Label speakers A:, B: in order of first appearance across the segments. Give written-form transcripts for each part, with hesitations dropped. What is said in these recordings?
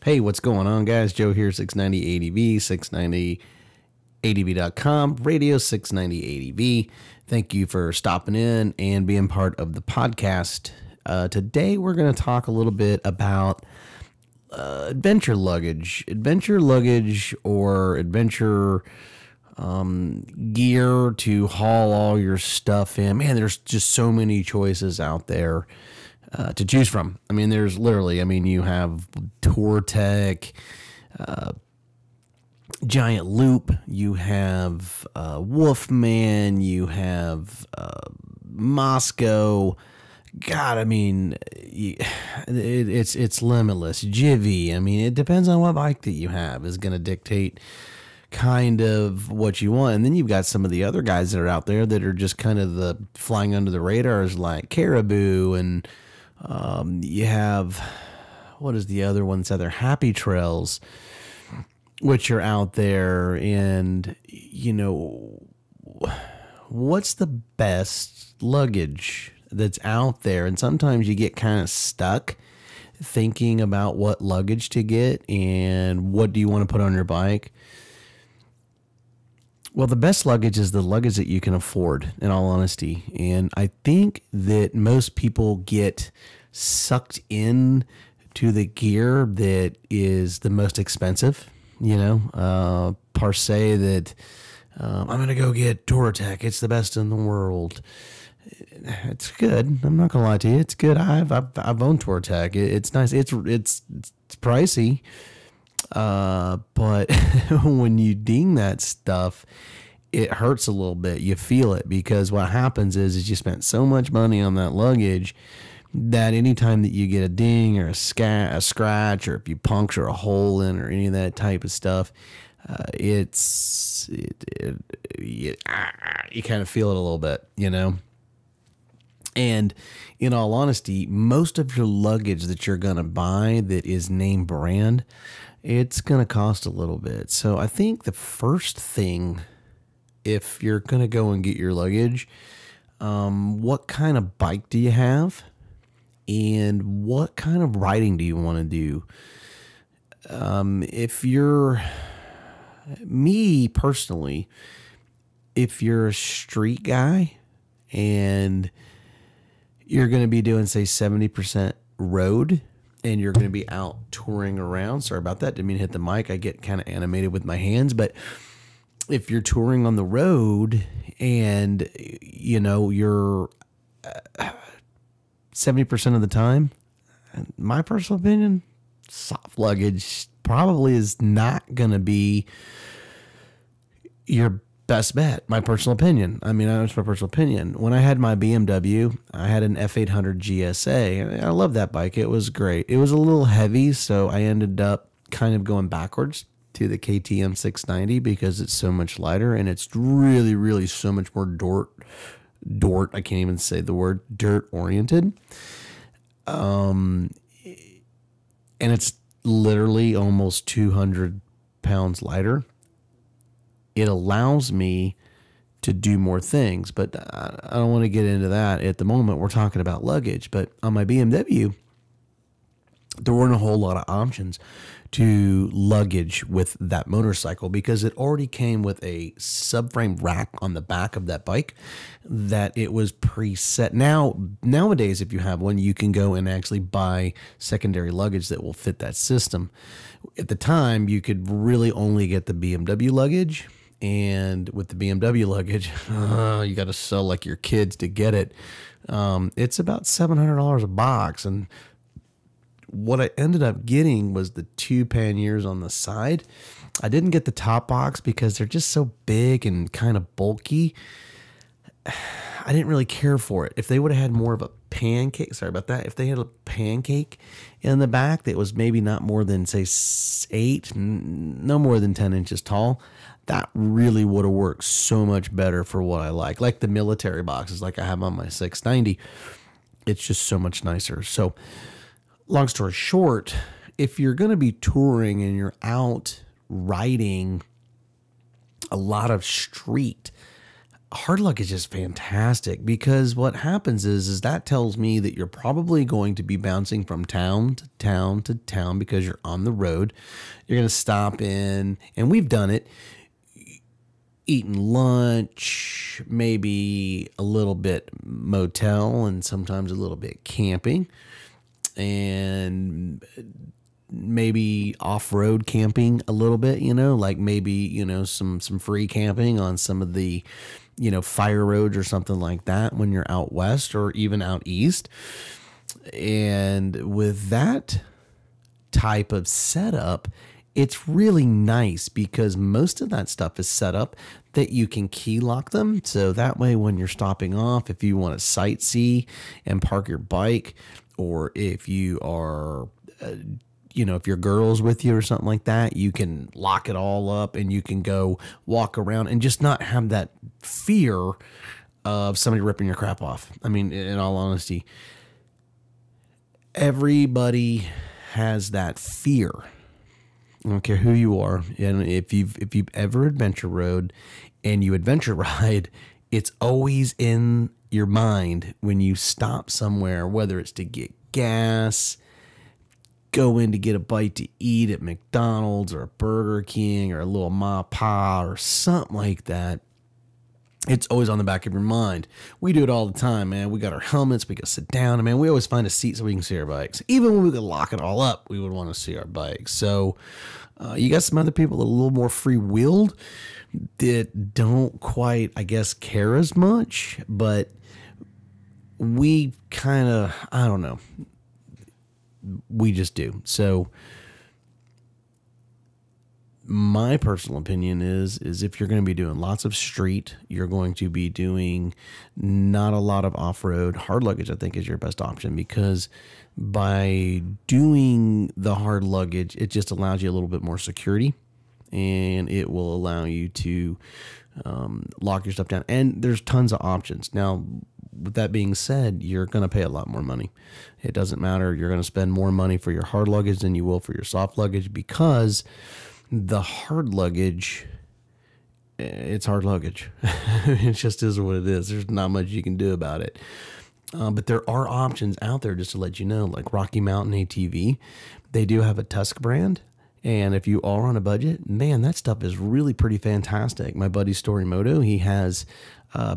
A: Hey, what's going on, guys? Joe here, 690ADV, 690ADV.com, radio 690ADV. Thank you for stopping in and being part of the podcast. Today, we're going to talk a little bit about adventure luggage or adventure gear to haul all your stuff in. Man, there's just so many choices out there to choose from. I mean, there's literally, you have Tour Tech, Giant Loop, you have Wolfman, you have Moscow. God, it's limitless. Jivvy. It depends on what bike that you have is going to dictate kind of what you want. And then you've got some of the other guys that are out there that are just kind of the flying under the radars, like Caribou, and you have, what is the other one? It's other Happy Trails, which are out there. And, what's the best luggage that's out there? And sometimes you get kind of stuck thinking about what luggage to get and what do you want to put on your bike. Well, the best luggage is the luggage that you can afford, in all honesty. And I think that most people get sucked in to the gear that is the most expensive, per se, that I'm going to go get Tour Tech. It's the best in the world. It's good. I'm not going to lie to you. It's good. I've owned Tour Tech. It's nice. It's pricey. But when you ding that stuff, it hurts a little bit. You feel it, because what happens is you spent so much money on that luggage that anytime that you get a ding or a scratch, or if you puncture a hole in, or any of that type of stuff, you kind of feel it a little bit, And in all honesty, most of your luggage that you're going to buy that is name brand, it's going to cost a little bit. So I think the first thing, if you're going to go and get your luggage, what kind of bike do you have? And what kind of riding do you want to do? If you're, me personally, if you're a street guy and you're going to be doing, say, 70% road, and you're going to be out touring around. Sorry about that. Didn't mean to hit the mic. I get kind of animated with my hands. But if you're touring on the road and, you're 70% of the time, my personal opinion, soft luggage probably is not going to be your best bet. My personal opinion. That's my personal opinion. When I had my BMW, I had an F800 GSA. I love that bike. It was great. It was a little heavy, so I ended up kind of going backwards to the KTM 690 because it's so much lighter and it's really, really so much more I can't even say the word, dirt oriented. And it's literally almost 200 pounds lighter. It allows me to do more things, but I don't want to get into that at the moment. We're talking about luggage, but on my BMW, there weren't a whole lot of options to luggage with that motorcycle because it already came with a subframe rack on the back of that bike that it was preset. Nowadays, if you have one, you can go and actually buy secondary luggage that will fit that system. At the time, you could really only get the BMW luggage. And with the BMW luggage, you got to sell like your kids to get it. It's about $700 a box. And what I ended up getting was the two panniers on the side. I didn't get the top box because they're just so big and kind of bulky. I didn't really care for it. If they would have had more of a pancake, sorry about that. If they had a pancake in the back that was maybe not more than, say, 8, no more than 10 inches tall, that really would have worked so much better for what I like the military boxes like I have on my 690. It's just so much nicer. So long story short, if you're going to be touring and you're out riding a lot of street, hard luggage is fantastic because what happens is that tells me that you're probably going to be bouncing from town to town to town because you're on the road. You're going to stop in, and we've done it, eating lunch, maybe a little bit motel, and sometimes a little bit camping, and maybe off-road camping a little bit, like maybe, some free camping on some of the, fire roads or something like that when you're out west or even out east. And with that type of setup, it's really nice because most of that stuff is set up that you can key lock them. So that way, when you're stopping off, if you want to sightsee and park your bike, or if you are, if your girl's with you or something like that, you can lock it all up and you can go walk around and just not have that fear of somebody ripping your crap off. I mean, in all honesty, everybody has that fear. I don't care who you are. And if you've ever adventure rode and you adventure ride, it's always in your mind when you stop somewhere, whether it's to get gas, go in to get a bite to eat at McDonald's or a Burger King or a little ma pa or something like that. It's always on the back of your mind. We do it all the time, man. We got our helmets. We go sit down. And, man, we always find a seat so we can see our bikes. Even when we could lock it all up, we would want to see our bikes. So you got some other people that are a little more free-willed that don't quite, I guess, care as much. But we kind of, I don't know. We just do. So my personal opinion is if you're going to be doing lots of street, you're going to be doing not a lot of off-road. Hard luggage, I think, is your best option because by doing the hard luggage, it just allows you a little bit more security, and it will allow you to lock your stuff down. And there's tons of options. Now, with that being said, you're going to pay a lot more money. It doesn't matter. You're going to spend more money for your hard luggage than you will for your soft luggage because the hard luggage, it's hard luggage. It just is what it is. There's not much you can do about it. But there are options out there, just to let you know, like Rocky Mountain ATV. They do have a Tusk brand. And if you are on a budget, man, that stuff is really pretty fantastic. My buddy Storymoto, he has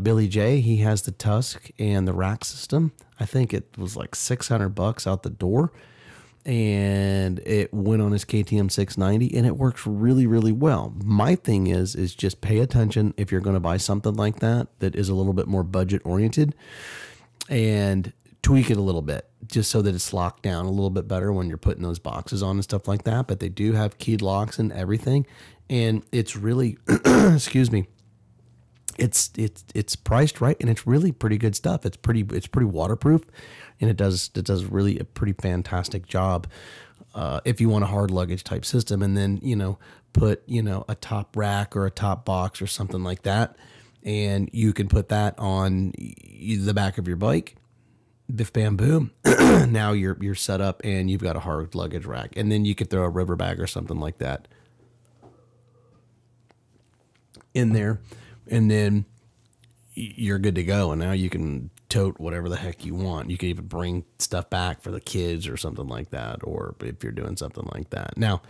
A: Billy J. He has the Tusk and the rack system. I think it was like $600 out the door. And it went on his KTM 690, and it works really, really well. My thing is just pay attention if you're going to buy something like that is a little bit more budget oriented, and tweak it a little bit just so that it's locked down a little bit better when you're putting those boxes on and stuff like that. But they do have keyed locks and everything, and it's really, excuse me, it's priced right, and it's really pretty good stuff. It's pretty waterproof, and it does really a pretty fantastic job if you want a hard luggage type system. And then put a top rack or a top box or something like that, and you can put that on the back of your bike. Biff bam boom. Now you're set up and you've got a hard luggage rack, and then you could throw a river bag or something like that in there, and then you're good to go. And now you can tote whatever the heck you want. You can even bring stuff back for the kids or something like that, or if you're doing something like that. Now,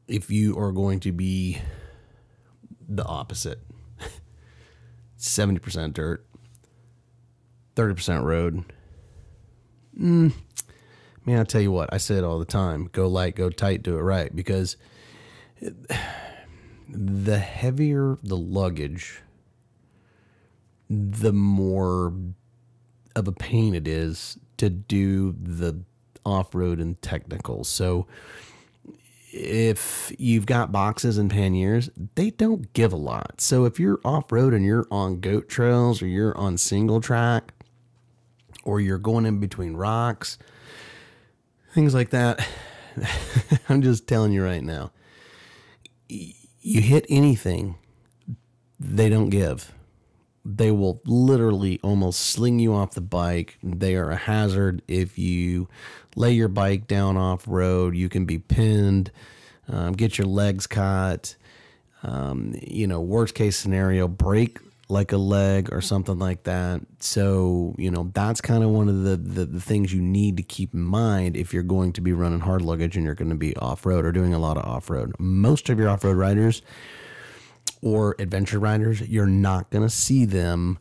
A: if you are going to be the opposite, 70% dirt, 30% road, man, I'll tell you what, I say it all the time, go light, go tight, do it right, because the heavier the luggage, the more of a pain it is to do the off-road and technical. So if you've got boxes and panniers, they don't give a lot. So if you're off-road and you're on goat trails, or you're on single track, or you're going in between rocks, things like that, I'm just telling you right now, you hit anything, they don't give. They will literally almost sling you off the bike. They are a hazard. If you lay your bike down off road, you can be pinned, get your legs caught. You know, worst case scenario, break like a leg or something like that. So, you know, that's kind of one of the things you need to keep in mind if you're going to be running hard luggage and you're going to be off-road or doing a lot of off-road. Most of your off-road riders or adventure riders, you're not going to see them.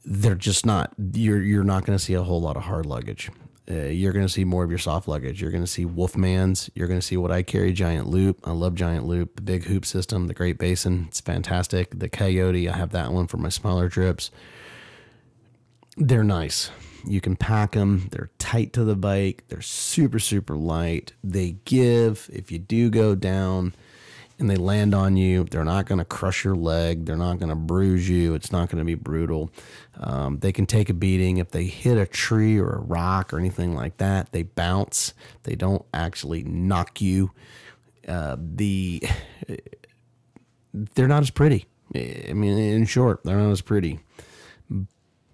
A: They're just not. You're not going to see a whole lot of hard luggage. You're going to see more of your soft luggage. You're going to see Wolfmans. You're going to see what I carry, Giant Loop. I love Giant Loop, the big hoop system, the Great Basin. It's fantastic. The Coyote, I have that one for my smaller trips. They're nice. You can pack them. They're tight to the bike. They're super, super light. They give. If you do go down and they land on you, they're not going to crush your leg. They're not going to bruise you. It's not going to be brutal. They can take a beating. If they hit a tree or a rock or anything like that, they bounce. They don't actually knock you. They're not as pretty. I mean, in short, they're not as pretty.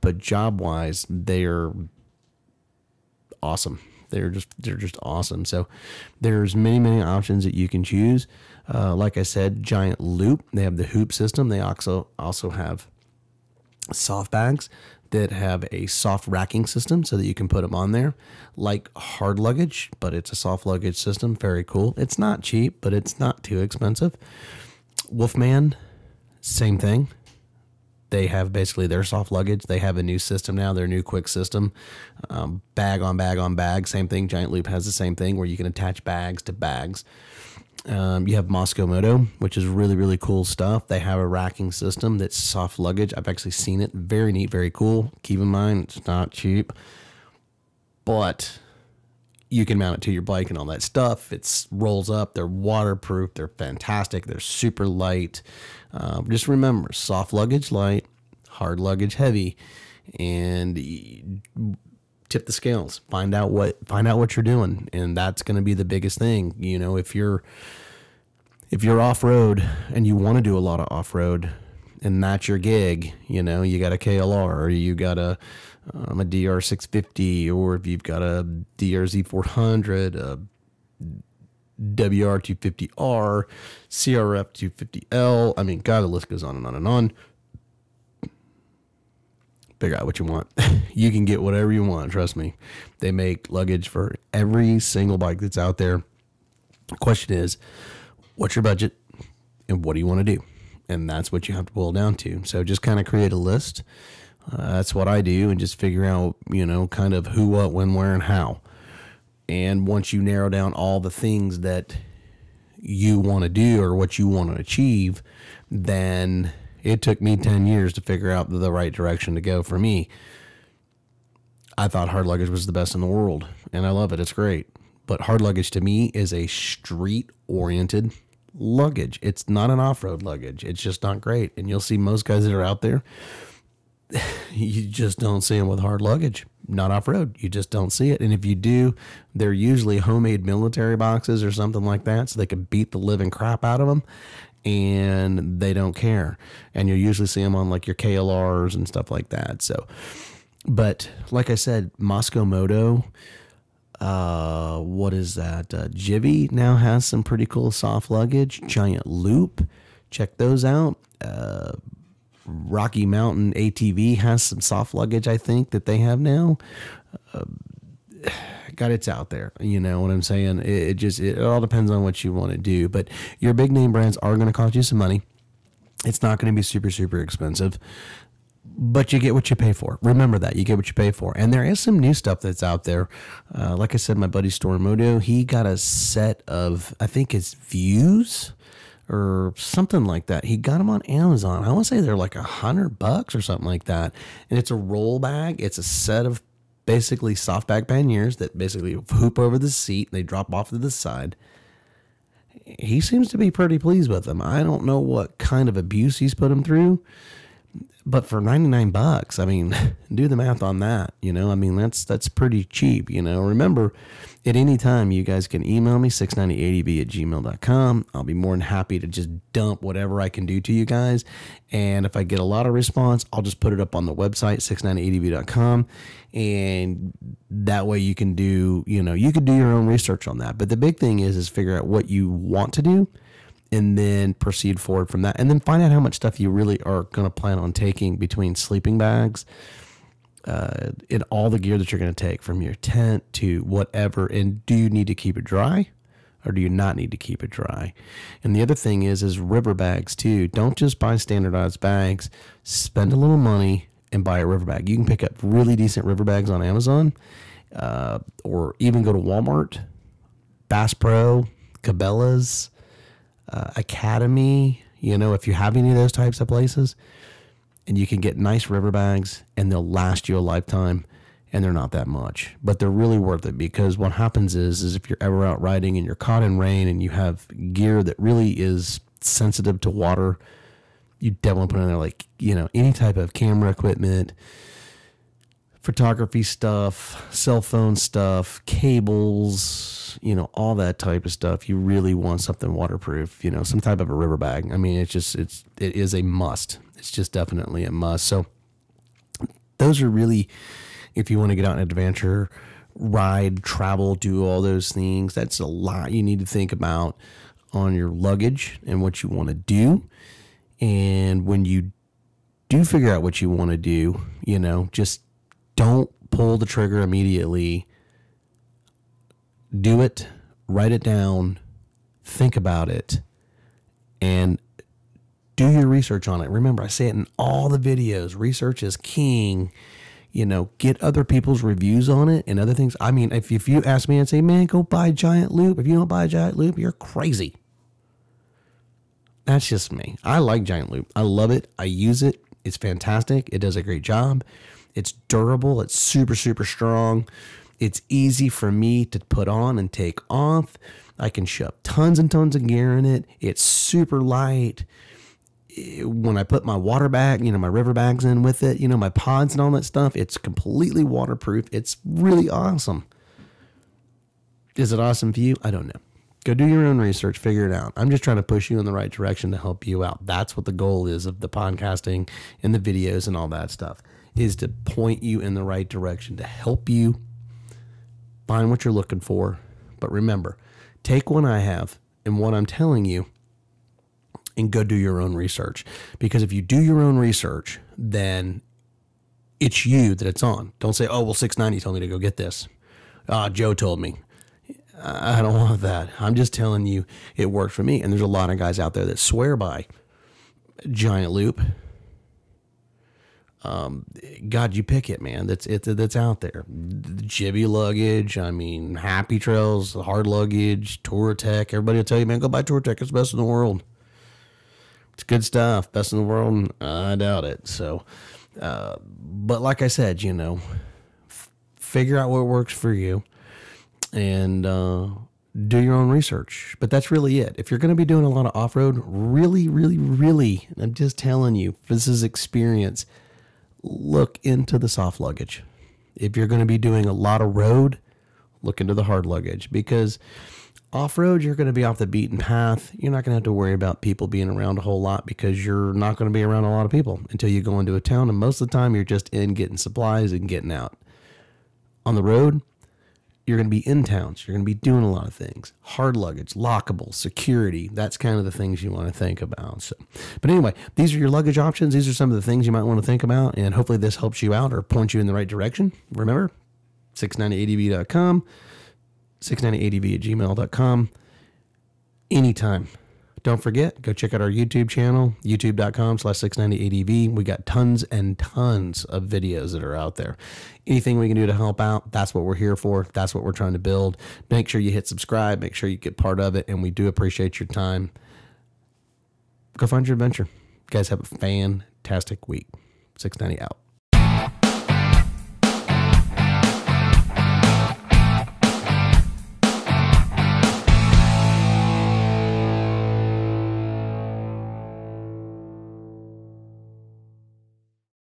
A: But job-wise, they're awesome. They're just awesome. So there's many options that you can choose. Like I said, Giant Loop, they have the hoop system. They also have soft bags that have a soft racking system so that you can put them on there like hard luggage, but it's a soft luggage system. Very cool. It's not cheap, but it's not too expensive. Wolfman, same thing. They have basically their soft luggage. They have a new system now, their new quick system, bag on bag on bag. Same thing. Giant Loop has the same thing where you can attach bags to bags. You have Moscow Moto, which is really, really cool stuff. They have a racking system that's soft luggage. I've actually seen it. Very neat, very cool. Keep in mind, it's not cheap, but you can mount it to your bike and all that stuff. It rolls up. They're waterproof. They're fantastic. They're super light. Just remember, soft luggage light, hard luggage heavy, and tip the scales. Find out what you're doing, and that's going to be the biggest thing. You know, if you're off-road and you want to do a lot of off-road and that's your gig, you know, you got a KLR or you got a DR650, or if you've got a DRZ400, a WR250R, CRF250L. I mean, God, the list goes on and on and on. Figure out what you want. You can get whatever you want. Trust me. They make luggage for every single bike that's out there. The question is, what's your budget and what do you want to do? And that's what you have to boil down to. So just kind of create a list. That's what I do, and just figure out, you know, kind of who, what, when, where, and how. And once you narrow down all the things that you want to do or what you want to achieve, then it took me 10 years to figure out the right direction to go for me. I thought hard luggage was the best in the world, and I love it. It's great. But hard luggage to me is a street-oriented luggage. It's not an off-road luggage. It's just not great. And you'll see most guys that are out there, you just don't see them with hard luggage. Not off-road. You just don't see it. And if you do, they're usually homemade military boxes or something like that, so they can beat the living crap out of them, and they don't care. And you'll usually see them on like your KLRs and stuff like that. So, but like I said, Moscow Moto, what is that? Jivy now has some pretty cool soft luggage. Giant Loop, check those out. Rocky Mountain ATV has some soft luggage, I think, that they have now. God, it's out there. You know what I'm saying? It all depends on what you want to do. But your big name brands are going to cost you some money. It's not going to be super, super expensive. But you get what you pay for. Remember that. You get what you pay for. And there is some new stuff that's out there. Like I said, my buddy Stormoto, he got a set of, I think it's Views or something like that. He got them on Amazon. I want to say they're like $100 or something like that. And it's a roll bag. It's a set of basically soft bag panniers that basically hoop over the seat. They drop off to the side. He seems to be pretty pleased with them. I don't know what kind of abuse he's put them through, but for $99, I mean, do the math on that. You know, I mean, that's pretty cheap. You know, remember, at any time, you guys can email me, 69080b@gmail.com. I'll be more than happy to just dump whatever I can do to you guys. And if I get a lot of response, I'll just put it up on the website, 69080b.com. And that way you can do, you know, you could do your own research on that. But the big thing is figure out what you want to do and then proceed forward from that. And then find out how much stuff you really are going to plan on taking between sleeping bags, and all the gear that you're going to take from your tent to whatever. And do you need to keep it dry, or do you not need to keep it dry? And the other thing is river bags too. Don't just buy standardized bags. Spend a little money and buy a river bag. You can pick up really decent river bags on Amazon, or even go to Walmart, Bass Pro, Cabela's, Academy, if you have any of those types of places, and you can get nice river bags, and they'll last you a lifetime, and they're not that much, but they're really worth it. Because what happens is if you're ever out riding and you're caught in rain and you have gear that really is sensitive to water, you definitely put in there, like, any type of camera equipment, photography stuff, cell phone stuff, cables, all that type of stuff. You really want something waterproof, some type of a river bag. I mean, it is a must. It's just definitely a must. So those are really, if you want to get out and adventure, ride, travel, do all those things, that's a lot you need to think about on your luggage and what you want to do. And when you do figure out what you want to do, just don't pull the trigger immediately. Do it, write it down, think about it, and do your research on it. Remember, I say it in all the videos. Research is king. Get other people's reviews on it and other things. I mean, if you ask me and say, man, go buy a giant loop. If you don't buy a giant loop, you're crazy. That's just me. I like giant loop. I love it. I use it. It's fantastic. It does a great job. It's durable. It's super, super strong. It's easy for me to put on and take off. I can shove tons and tons of gear in it. It's super light. When I put my water bag, my river bags in with it, my pods and all that stuff, it's completely waterproof. It's really awesome. Is it awesome for you? I don't know. Go do your own research, figure it out. I'm just trying to push you in the right direction to help you out. That's what the goal is of the podcasting and the videos and all that stuff, is to point you in the right direction, to help you find what you're looking for. But remember, take what I have and what I'm telling you and go do your own research. Because if you do your own research, then it's you that it's on. Don't say, oh, well, 690 told me to go get this. Joe told me. I don't want that. I'm just telling you it worked for me. And there's a lot of guys out there that swear by giant loop. God, you pick it, man. That's out there. Jibby luggage. I mean, Happy Trails, hard luggage, Tour Tech. Everybody will tell you, man, go buy Tour Tech. It's the best in the world. It's good stuff. Best in the world. I doubt it. So, but like I said, figure out what works for you and, do your own research. But that's really it. If you're going to be doing a lot of off-road, really, really, really, I'm just telling you, this is experience. Look into the soft luggage. If you're going to be doing a lot of road, look into the hard luggage, because off-road, you're going to be off the beaten path. You're not going to have to worry about people being around a whole lot, because you're not going to be around a lot of people until you go into a town. And most of the time you're just in getting supplies and getting out. On the road, you're going to be in towns. You're going to be doing a lot of things. Hard luggage, lockable, security. That's kind of the things you want to think about. So, but anyway, these are your luggage options. These are some of the things you might want to think about. And hopefully this helps you out or points you in the right direction. Remember, 690adv.com, 690adv@gmail.com. Anytime. Don't forget, go check out our YouTube channel, youtube.com/690adv. We got tons and tons of videos that are out there. Anything we can do to help out, that's what we're here for. That's what we're trying to build. Make sure you hit subscribe. Make sure you get part of it. And we do appreciate your time. Go find your adventure. You guys have a fantastic week. 690 out.